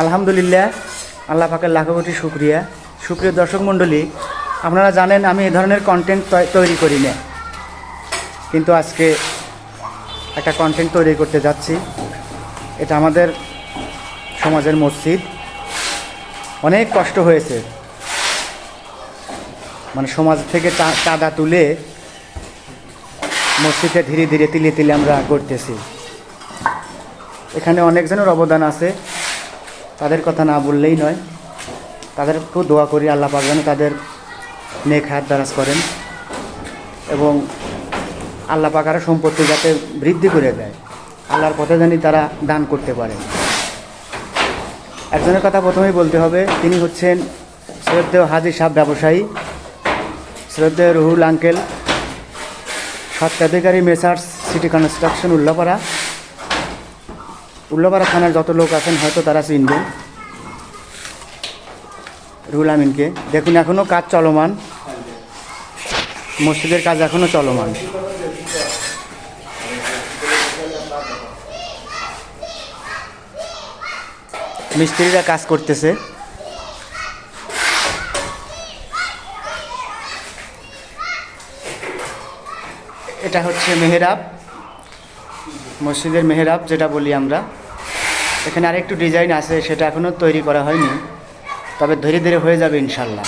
আলহামদুলিল্লাহ, আল্লাহ পাকের লাখো কোটি শুক্রিয়া। সুপ্রিয় দর্শক মণ্ডলী, আপনারা জানেন আমি এই ধরনের কন্টেন্ট তৈরি করি না, কিন্তু আজকে একটা কন্টেন্ট তৈরি করতে যাচ্ছি। এটা আমাদের সমাজের মসজিদ। অনেক কষ্ট হয়েছে, মানে সমাজ থেকে চাঁদা তুলে মসজিদে ধীরে ধীরে তিলে তিলে আমরা করতেছি। এখানে অনেকজনের অবদান আছে, তাদের কথা না বললেই নয়। তাদেরকেও দোয়া করি আল্লাহ পাক যেন তাদের নেক হায়াত দারাজ করেন এবং আল্লাহ পাক আরও সম্পত্তি যাতে বৃদ্ধি করে দেয়, আল্লাহর পথে জানি তারা দান করতে পারে। একজনের কথা প্রথমেই বলতে হবে, তিনি হচ্ছেন শ্রদ্ধেয় হাজী সাহেব ব্যবসায়ী, শ্রদ্ধেয় রুহুল আঙ্কেল, স্বত্বাধিকারী মেসার্স সিটি কনস্ট্রাকশন উল্লাপাড়া থানার যত লোক আছেন হয়তো তারা চিনবেন রুহুল আমিনকে। দেখুন এখনও কাজ চলমান, মসজিদের কাজ এখনও চলমান। মিস্ত্রিরা কাজ করতেছে। এটা হচ্ছে মেহরাব, মসজিদের মেহরাব যেটা বলি আমরা। এখানে আরেকটু ডিজাইন আছে, সেটা এখনও তৈরি করা হয়নি, তবে ধীরে ধীরে হয়ে যাবে ইনশাল্লাহ।